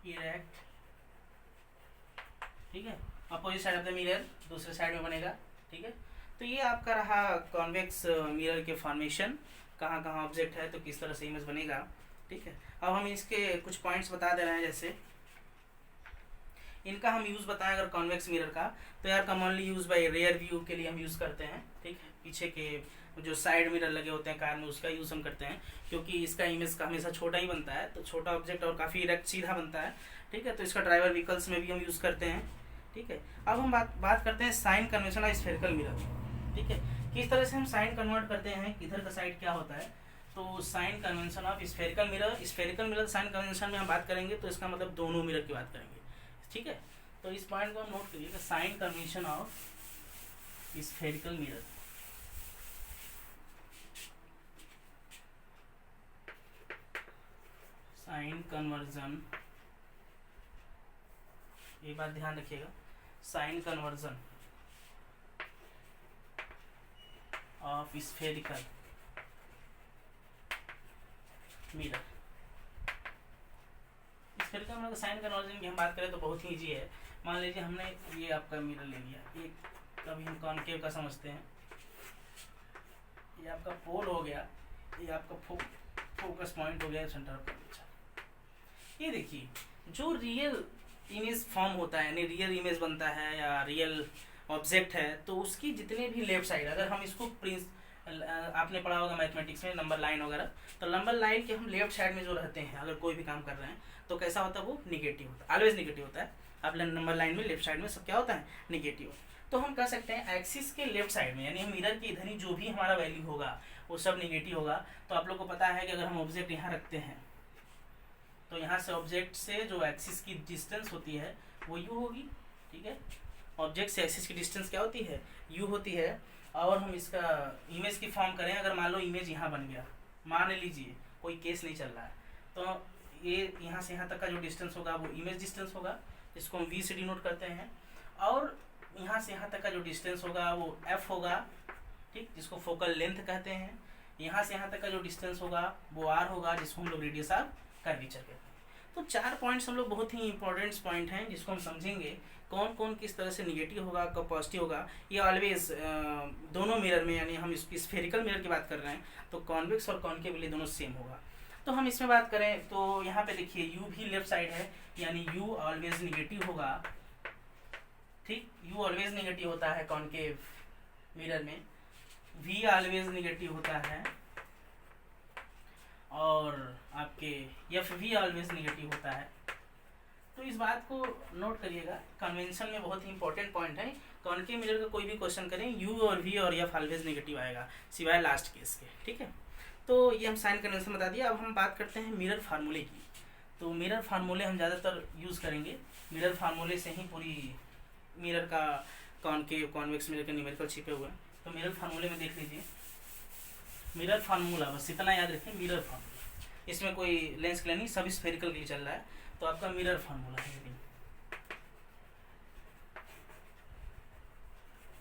इरेक्ट। ठीक है, opposite side of the mirror दूसरे साइड में बनेगा। ठीक है, तो ये आपका रहा कॉन्वेक्स मिरर के फॉर्मेशन, कहाँ कहाँ ऑब्जेक्ट है तो किस तरह से इमेज बनेगा। ठीक है, अब हम इसके कुछ पॉइंट्स बता दे रहे हैं, जैसे इनका हम यूज़ बताएं अगर कॉन्वेक्स मिरर का, तो यार commonly use by rear view के लिए हम यूज़ करते हैं। ठीक है, पीछे के जो साइड मिरर लगे होते हैं कार में, उसका यूज़ हम करते हैं, क्योंकि इसका इमेज का हमेशा छोटा ही बनता है, तो छोटा ऑब्जेक्ट और काफ़ी इरेक्ट सीधा बनता है। ठीक है, तो इसका ड्राइवर व्हीकल्स में भी हम यूज़ करते हैं। ठीक है, अब हम बात करते हैं sign convention of spherical mirror. ठीक है, किस तरह से हम साइन कन्वर्ट करते हैं, किधर का साइड क्या होता है। तो sign convention of spherical mirror sign convention में हम बात करेंगे, तो इसका मतलब दोनों मिरर की बात करेंगे। ठीक है, तो इस पॉइंट को हम नोट करिएगा, sign convention of spherical mirror. Sign conversion, ये बात ध्यान रखिएगा, sign conversion of spherical mirror. Spherical mirror का साइन कन्वर्जन की हम बात करें तो बहुत ही ईजी है। मान लीजिए हमने ये आपका मिरर ले लिया, एक अभी हम कॉनकेव का समझते हैं, ये आपका पोल हो गया, ये आपका फोकस पॉइंट हो गया, सेंटर ऑफ कर्वेचर। ये देखिए, जो रियल इमेज फॉर्म होता है, यानी रियल इमेज बनता है या रियल ऑब्जेक्ट है, तो उसकी जितने भी लेफ्ट साइड, अगर हम इसको आपने पढ़ा होगा मैथमेटिक्स में नंबर लाइन वगैरह, तो नंबर लाइन के हम लेफ्ट साइड में जो रहते हैं, अगर कोई भी काम कर रहे हैं तो कैसा होता है, वो निगेटिव होता है, ऑलवेज निगेटिव होता है। अब नंबर लाइन में लेफ्ट साइड में सब क्या होता है, निगेटिव। तो हम कह सकते हैं एक्सिस के लेफ्ट साइड में, यानी मिरर के इधर ही जो भी हमारा वैल्यू होगा वो सब निगेटिव होगा। तो आप लोग को पता है कि अगर हम ऑब्जेक्ट यहाँ रखते हैं, तो यहाँ से ऑब्जेक्ट से जो एक्सिस की डिस्टेंस होती है वो यू होगी। ठीक है, ऑब्जेक्ट से एक्सिस की डिस्टेंस क्या होती है, यू होती है। और हम इसका इमेज की फॉर्म करें, अगर मान लो इमेज यहाँ बन गया, मान लीजिए कोई केस नहीं चल रहा है, तो ये यहाँ से यहाँ तक का जो डिस्टेंस होगा वो इमेज डिस्टेंस होगा, इसको हम वी से डिनोट करते हैं, और यहाँ से यहाँ तक का जो डिस्टेंस होगा वो एफ होगा, ठीक, जिसको फोकल लेंथ कहते हैं। यहाँ से यहाँ तक का जो डिस्टेंस होगा वो आर होगा, जिसको हम लोग रेडियस ऑफ कर्वेचर कहते हैं। तो 4 पॉइंट्स हम लोग बहुत ही इंपॉर्टेंट पॉइंट हैं, जिसको हम समझेंगे कौन कौन किस तरह से निगेटिव होगा, कब पॉजिटिव होगा। ये ऑलवेज दोनों मिरर में, यानी हम स्फेरिकल मिरर की बात कर रहे हैं तो कॉन्वेक्स और कॉन्केव लिए दोनों सेम होगा। तो हम इसमें बात करें तो यहाँ पे देखिए यू भी लेफ्ट साइड है, यानी यू ऑलवेज निगेटिव होगा, ठीक, यू ऑलवेज निगेटिव होता है कॉन्केव मिरर में, वी ऑलवेज निगेटिव होता है, और आपके एफ भी ऑलवेज निगेटिव होता है। तो इस बात को नोट करिएगा, कन्वेंशन में बहुत ही इंपॉर्टेंट पॉइंट है। कॉन्केव मिरर का कोई भी क्वेश्चन करें, यू और वी और एफ ऑलवेज निगेटिव आएगा, सिवाय लास्ट केस के, ठीक है। तो ये हम साइन कन्वेंशन बता दिया। अब हम बात करते हैं मिरर फार्मूले की। तो मिरर फार्मूले हम ज़्यादातर यूज़ करेंगे, मिरर फार्मूले से ही पूरी मिरर का कॉन्केव कॉन्वेक्स मिरर के न्यूमेरिकल छिपे हुए हैं। तो मिरर फार्मूले में देख लीजिए, मिरर फार्मूला बस इतना याद रखें, मिरर फार्मूला, इसमें कोई लेंस के लिए नहीं, सब स्फेरिकल के लिए चल रहा है, तो आपका मिरर फार्मूला है।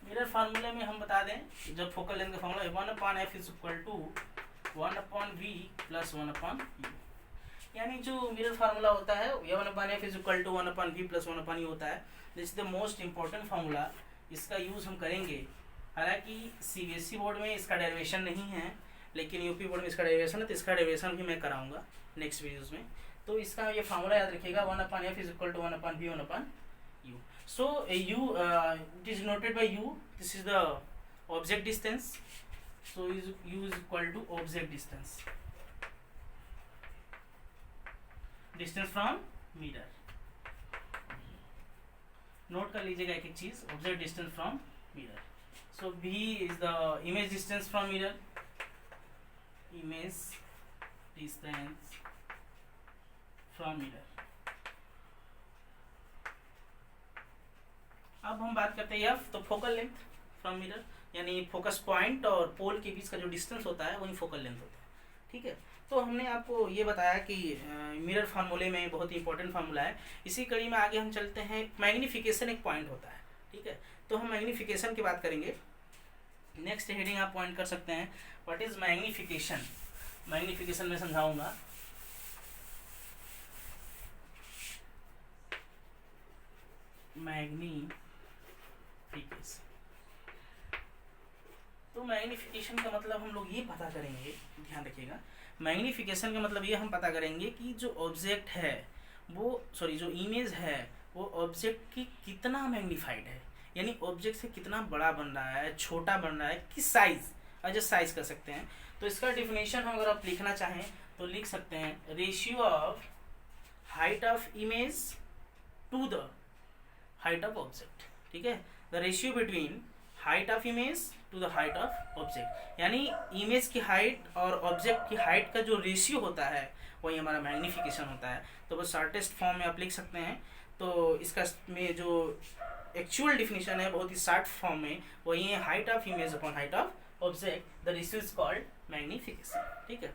मिरर फार्मूले में हम बता दें, जब फोकल लेंथ का formula 1/f is equal to 1/v plus 1/u, यानी जो मिरर फार्मूला होता है 1/f is equal to 1/v plus 1/u होता है। This is the most important formula, इसका यूज़ हम करेंगे। हालांकि सीबीएसई बोर्ड में इसका डेरिवेशन नहीं है, लेकिन यूपी बोर्ड में इसका डेरिवेशन है, तो इसका डेरिवेशन भी मैं कराऊंगा नेक्स्ट वीडियोस में। तो इसका ये फार्मूला याद रखिएगा, 1/f is equal to 1/v 1/u। So u it is denoted by u, this is the object distance, so u is equal to object distance from mirror। Note कर लीजिएगा एक एक चीज, object distance from mirror. So v is the image distance from mirror, image distance from mirror। अब हम बात करते हैं f, तो फोकल लेंथ फ्रॉम मिरर, यानी फोकस पॉइंट और पोल के बीच का जो डिस्टेंस होता है वही फोकल लेंथ होता है, ठीक है। तो हमने आपको ये बताया कि मिरर फार्मूले में बहुत ही इंपॉर्टेंट फार्मूला है। इसी कड़ी में आगे हम चलते हैं, मैग्नीफिकेशन एक पॉइंट होता है, ठीक है। तो हम मैग्नीफिकेशन की बात करेंगे। नेक्स्ट हेडिंग आप पॉइंट कर सकते हैं, व्हाट इज मैग्नीफिकेशन। मैग्नीफिकेशन में समझाऊंगा। मैग्नीफिकेशन, तो मैग्नीफिकेशन का मतलब हम लोग ये पता करेंगे, ध्यान रखिएगा, मैग्नीफिकेशन का मतलब ये हम पता करेंगे कि जो ऑब्जेक्ट है वो, सॉरी, जो इमेज है वो ऑब्जेक्ट की कितना मैग्नीफाइड है, यानी ऑब्जेक्ट से कितना बड़ा बन रहा है, छोटा बन रहा है, किस साइज, एडजस्ट साइज कर सकते हैं। तो इसका डिफिनेशन हम अगर आप लिखना चाहें तो लिख सकते हैं, ratio of height of image to the height of object, ठीक है। The ratio between height of image to the height of object, यानी इमेज की हाइट और ऑब्जेक्ट की हाइट का जो रेशियो होता है वही हमारा मैग्नीफिकेशन होता है। तो वो शॉर्टेस्ट फॉर्म में आप लिख सकते हैं। तो इसका में जो एक्चुअल डिफिनेशन है बहुत ही शॉर्ट फॉर्म में, वही है height of image upon height of object, the ratio is called magnification, ठीक है।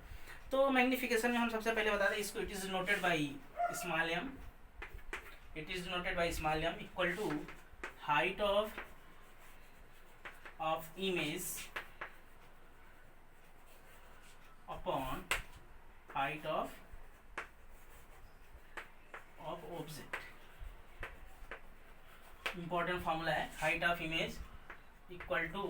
तो मैग्नीफिकेशन में हम सबसे पहले बता दें इसको, it is denoted by small m, it is denoted by small m equal to height of image upon height of object। important formula है, height of image equal to,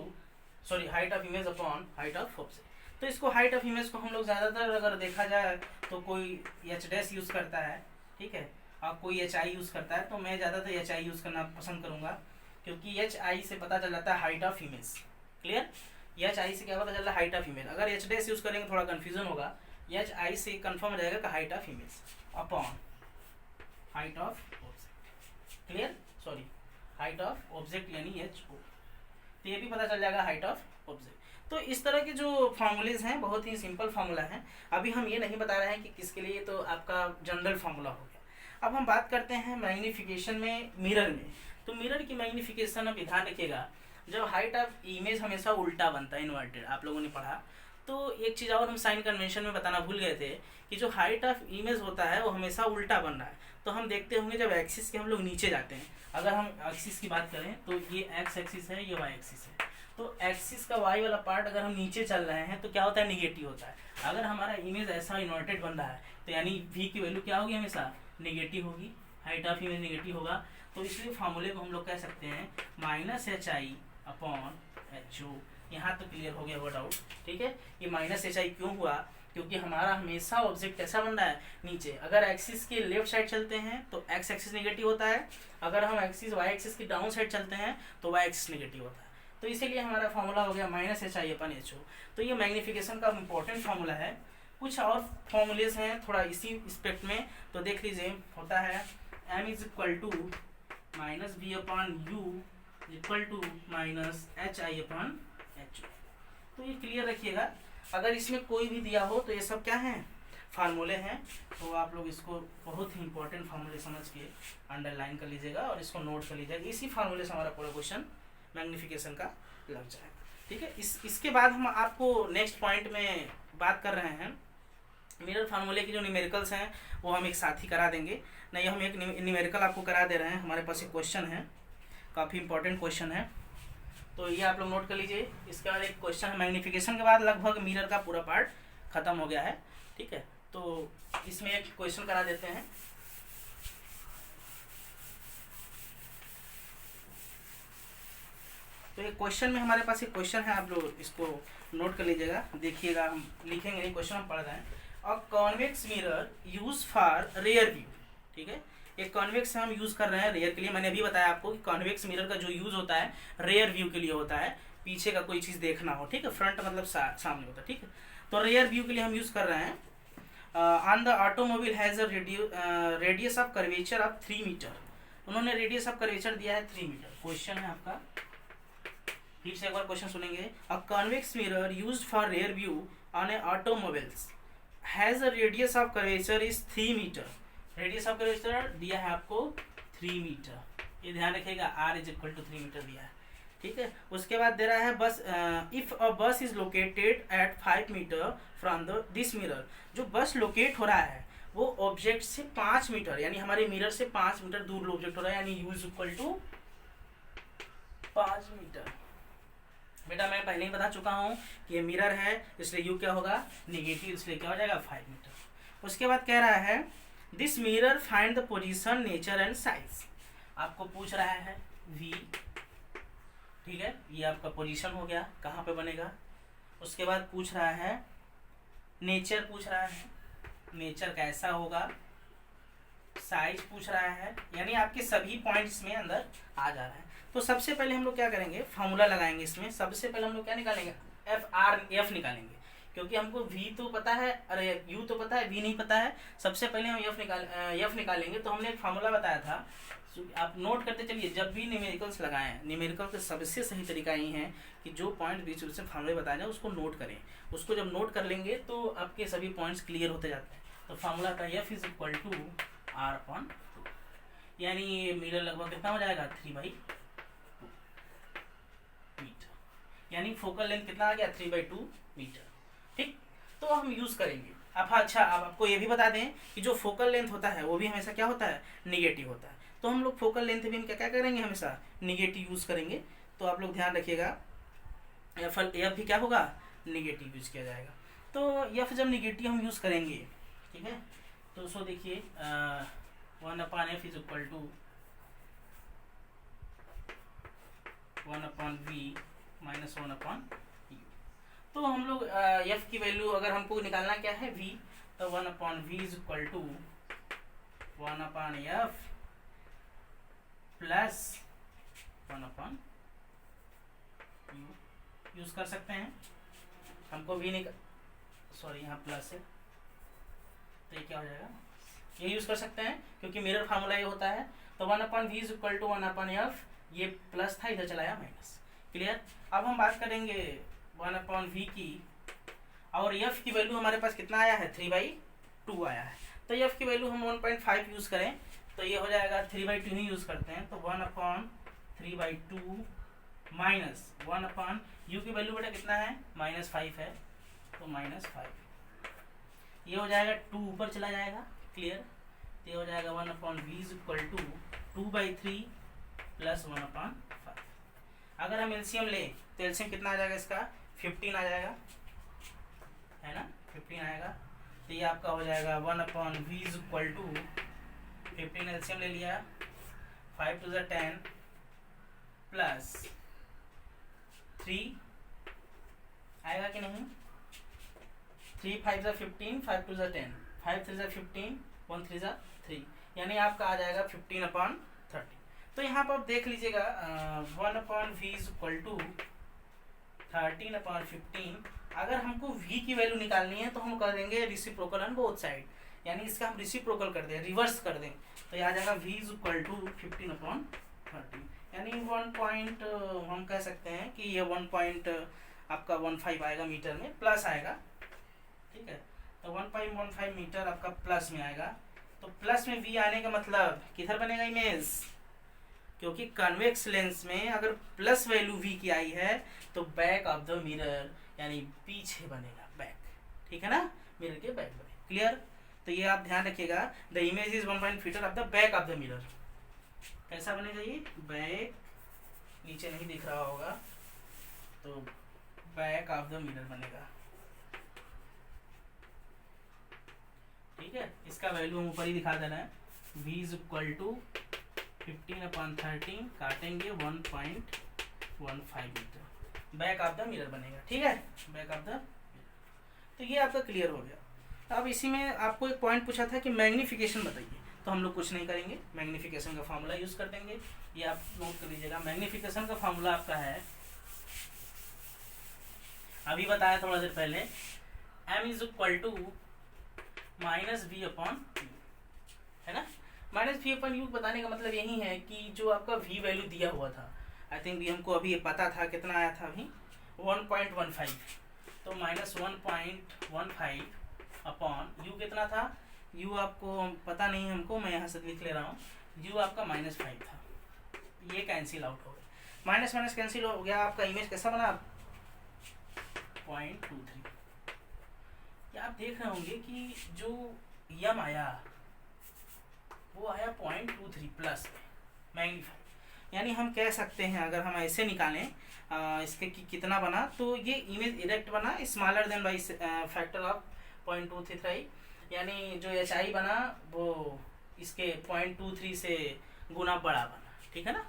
sorry, height of image upon height of object। तो इसको height of image को हम लोग ज़्यादातर अगर देखा जाए तो कोई h डैश यूज़ करता है, ठीक है, और कोई hi यूज़ करता है। तो मैं ज़्यादातर hi यूज़ करना पसंद करूँगा, क्योंकि hi से पता चल जाता है height of image. Clear, hi से क्या पता चल रहा है, हाइट ऑफ इमेज। अगर h डैश यूज करेंगे थोड़ा कंफ्यूजन होगा, hi से कंफर्म हो जाएगा कि height of image upon height of object. Clear, sorry, height of object यानी ho, तो ये भी पता चल जाएगा हाइट ऑफ ऑब्जेक्ट। तो इस तरह के जो फार्मूलेज हैं बहुत ही सिंपल फार्मूला हैं। अभी हम ये नहीं बता रहे हैं कि किसके लिए, तो आपका जनरल फार्मूला हो गया। अब हम बात करते हैं मैग्नीफिकेशन में मिरर में। तो मिरर की मैग्नीफिकेशन अब ध्यान रखिएगा, जब हाइट ऑफ इमेज हमेशा उल्टा बनता है, इन्वर्टेड, आप लोगों ने पढ़ा। तो एक चीज़ और हम साइन कन्वेंशन में बताना भूल गए थे कि जो हाइट ऑफ इमेज होता है वो हमेशा उल्टा बन रहा है। तो हम देखते होंगे जब एक्सिस के हम लोग नीचे जाते हैं, अगर हम एक्सिस की बात करें तो ये एक्स एक्सिस है, ये वाई एक्सिस है। तो एक्सिस का वाई वाला पार्ट अगर हम नीचे चल रहे हैं तो क्या होता है, निगेटिव होता है। अगर हमारा इमेज ऐसा इन्वर्टेड बन रहा है तो यानी वी की वैल्यू क्या होगी, हमेशा नेगेटिव होगी, हाइट ऑफ इमेज नेगेटिव होगा। तो इसलिए फार्मूले को हम लोग कह सकते हैं -HI/HO। यहाँ तो क्लियर हो गया वो डाउट, ठीक है। ये -HI क्यों हुआ, क्योंकि हमारा हमेशा ऑब्जेक्ट कैसा बन रहा है, नीचे। अगर एक्सिस के लेफ्ट साइड चलते हैं तो एक्स एक्सिस नेगेटिव होता है, अगर हम एक्सिस वाई एक्सिस की डाउन साइड चलते हैं तो वाई एक्सिस नेगेटिव होता है। तो इसीलिए हमारा फॉर्मूला हो गया -HI/HO। तो ये मैग्नीफिकेशन का इम्पोर्टेंट फार्मूला है। कुछ और फॉर्मूलेस हैं थोड़ा इसी एस्पेक्ट में, तो देख लीजिए। होता है m = -v/u = -HI/HO। तो ये क्लियर रखिएगा। अगर इसमें कोई भी दिया हो तो ये सब क्या हैं, फार्मूले हैं। तो आप लोग इसको बहुत ही इंपॉर्टेंट फार्मूले समझ के अंडरलाइन कर लीजिएगा और इसको नोट कर लीजिएगा। इसी फार्मूले से हमारा पूरा क्वेश्चन मैग्नीफिकेशन का लग जाएगा, ठीक है। इसके बाद हम आपको नेक्स्ट पॉइंट में बात कर रहे हैं मिरर फार्मूले की जो न्यूमेरिकल्स हैं वो हम एक साथ ही करा देंगे। नहीं, हम एक न्यूमेरिकल आपको करा दे रहे हैं। हमारे पास एक क्वेश्चन है, काफ़ी इंपॉर्टेंट क्वेश्चन है, तो ये आप लोग नोट कर लीजिए। इसके बाद एक क्वेश्चन है मैग्नीफिकेशन के बाद लगभग मिरर का पूरा पार्ट खत्म हो गया है, ठीक है। तो इसमें एक क्वेश्चन करा देते हैं। तो एक क्वेश्चन में हमारे पास एक क्वेश्चन है, आप लोग इसको नोट कर लीजिएगा, देखिएगा। हम लिखेंगे नहीं, क्वेश्चन हम पढ़ रहे हैं। अ convex mirror use for rear view, ठीक है। एक कॉन्वेक्स हम यूज कर रहे हैं रेयर के लिए। मैंने अभी बताया आपको कि कॉन्वेक्स मिरर का जो यूज होता है रेयर व्यू के लिए होता है, पीछे का कोई चीज देखना हो, ठीक है। फ्रंट मतलब सामने होता है, ठीक है। तो रेयर व्यू के लिए हम यूज कर रहे हैं। On the automobile has a radius of curvature of 3 metre. उन्होंने रेडियस ऑफ कर्वेचर दिया है 3 मीटर। क्वेश्चन है आपका, फिर से एक बार क्वेश्चन सुनेंगे। A convex mirror used for rear view on a automobiles has a radius of curvature is 3 metre. Radius of curvature दिया है आपको 3 मीटर, ये ध्यान रखिएगा। r = 3 मीटर दिया है, ठीक है। उसके बाद दे रहा है बस if a bus is located at 5 metre from this mirror. जो बस लोकेट हो रहा है वो ऑब्जेक्ट से 5 मीटर, यानी हमारे मिरर से 5 मीटर दूर ऑब्जेक्ट हो रहा है, यानी u = 5 मीटर। बेटा मैं पहले ही बता चुका हूँ कि ये मिरर है, इसलिए u क्या होगा, नेगेटिव, इसलिए क्या हो जाएगा, 5 मीटर। उसके बाद कह रहा है this mirror find the position, nature and size. आपको पूछ रहा है v, ठीक है, ये आपका पोजीशन हो गया, कहाँ पे बनेगा। उसके बाद पूछ रहा है नेचर, पूछ रहा है नेचर कैसा होगा। साइज पूछ रहा है, यानी आपके सभी पॉइंट्स में अंदर आ जा रहा है। तो सबसे पहले हम लोग क्या करेंगे, फार्मूला लगाएंगे इसमें। सबसे पहले हम लोग क्या निकालेंगे, f निकालेंगे, क्योंकि हमको v तो पता है, अरे u तो पता है, v नहीं पता है। सबसे पहले हम f निकालेंगे। तो हमने एक फार्मूला बताया था, आप नोट करते चलिए। जब भी न्यूमेरिकल्स लगाएं, न्यूमेरिकल का सबसे सही तरीका यही है कि जो पॉइंट बीच से फार्मूले बताए जाए उसको नोट करें। उसको जब नोट कर लेंगे तो आपके सभी पॉइंट्स क्लियर होते जाते हैं। तो फार्मूला था f = r/2, यानी ये मिरर लगभग कितना हो जाएगा, 3/2 मीटर, यानी फोकल लेंथ कितना आ गया, 3/2 मीटर, ठीक। तो हम यूज करेंगे। अब अच्छा, अब आपको ये भी बता दें कि जो फोकल लेंथ होता है वो भी हमेशा क्या होता है, निगेटिव होता है। तो हम लोग फोकल लेंथ भी हम क्या क्या करेंगे, हमेशा निगेटिव यूज करेंगे। तो आप लोग ध्यान रखिएगा, एफ भी क्या होगा, निगेटिव यूज किया जाएगा। तो एफ जब निगेटिव हम यूज करेंगे, ठीक है, तो सो देखिए 1/f = 1/v - 1/u। तो हम लोग f की वैल्यू अगर हमको निकालना क्या है, v, तो 1/v = 1/f plus 1/u use कर सकते हैं। हमको v निकाल, सॉरी यहाँ प्लस है, तो ये क्या हो जाएगा, ये यूज कर सकते हैं क्योंकि मिरर फार्मूला ये होता है। तो 1/v = 1/f, ये प्लस था, इधर चलाया माइनस, क्लियर। अब हम बात करेंगे 1/v की, और f की वैल्यू हमारे पास कितना आया है, 3/2 आया है। तो f की वैल्यू हम 1.5 यूज करें तो ये हो जाएगा 3/2 ही यूज करते हैं। तो 1/3/2 माइनस 1 यू की वैल्यू बेटा कितना है -5 है, तो -5 ये हो जाएगा 2 ऊपर चला जाएगा, क्लियर। तो ये हो जाएगा 1/v is equal to 2/3 plus 1/5। अगर हम एलसीएम ले तो एलसीएम कितना आ जाएगा इसका 15 आ जाएगा, है ना, 15 आएगा। तो ये आपका हो जाएगा 1/v is equal to 15 LCM ले लिया, 5 to the 10 प्लस 3 आएगा कि नहीं, 3 5 जा 15, 5 to the 10, 5 3 जा 15, 1 3 जा 3, यानी आपका आ जाएगा 15/30। तो यहाँ पर आप देख लीजिएगा 1/v इज इक्वल टू 13/15। अगर हमको v की वैल्यू निकालनी है तो हम कर देंगे रिसिप्रोकल ऑन बोथ साइड, यानी इसका हम रिसिप्रोकल कर दें, रिवर्स कर दें, तो ये आ जाएगा v इज इक्वल टू 15/30, यानी 1 पॉइंट हम कह सकते हैं कि ये 1 पॉइंट आपका 15 आएगा मीटर में, प्लस आएगा, ठीक है। तो 1.15 मीटर आपका प्लस में आएगा। तो प्लस में v आने का मतलब किधर बनेगा इमेज, क्योंकि कन्वेक्स लेंस में अगर प्लस वैल्यू v की आई है तो बैक ऑफ द मिरर यानी पीछे बनेगा, बैक, ठीक है ना, मिरर के बैक बने, क्लियर। तो ये आप ध्यान रखिएगा, the image is 1 point fitter of the back of the mirror. कैसा बनेगा ये, बैक, नीचे नहीं दिख रहा होगा तो बैक ऑफ द मिरर बनेगा, ठीक है। इसका वैल्यू हम ऊपर ही दिखा देना है, v इज इक्वल टू 15/13 काटेंगे 1.15 metre, back of the mirror बनेगा, ठीक है, बैक ऑफ द। तो ये आपका क्लियर हो गया। अब इसी में आपको एक पॉइंट पूछा था कि मैग्नीफिकेशन बताइए, तो हम लोग कुछ नहीं करेंगे, मैग्नीफिकेशन का फार्मूला यूज कर देंगे। ये आप नोट कर लीजिएगा, मैग्नीफिकेशन का फार्मूला आपका है, अभी बताया थोड़ा देर पहले, m is equal to -v/u, है ना। -v/u बताने का मतलब यही है कि जो आपका v वैल्यू दिया हुआ था, आई थिंक हमको अभी पता था कितना आया था, अभी 1.15, तो -1.15 अपॉन u कितना था, u आपको पता नहीं हमको, मैं यहाँ से लिख ले रहा हूँ, u आपका -5 था, ये कैंसिल आउट हो गया, माइनस माइनस कैंसिल हो गया, आपका इमेज कैसा बना 0.23। क्या आप देख रहे होंगे कि जो यम आया वो आया 0.23 प्लस मैग्नीफाई, यानी हम कह सकते हैं अगर हम ऐसे निकालें इसके कि कितना बना, तो ये इमेज इरेक्ट बना smaller than by factor of 0.23, यानी जो एच आई बना वो इसके 0.23 से गुना बड़ा बना, ठीक है ना।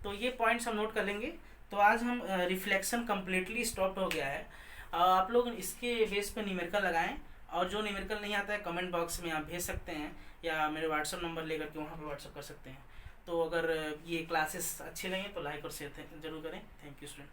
तो ये पॉइंट्स हम नोट कर लेंगे। तो आज हम रिफ्लेक्शन कम्प्लीटली स्टॉप हो गया है, आप लोग इसके बेस पे न्यूमेरिकल लगाएं, और जो न्यूमेरिकल नहीं आता है कमेंट बॉक्स में आप भेज सकते हैं, या मेरे व्हाट्सअप नंबर लेकर के वहाँ पे व्हाट्सअप कर सकते हैं। तो अगर ये क्लासेस अच्छी लगी तो लाइक और शेयर जरूर करें। Thank you student.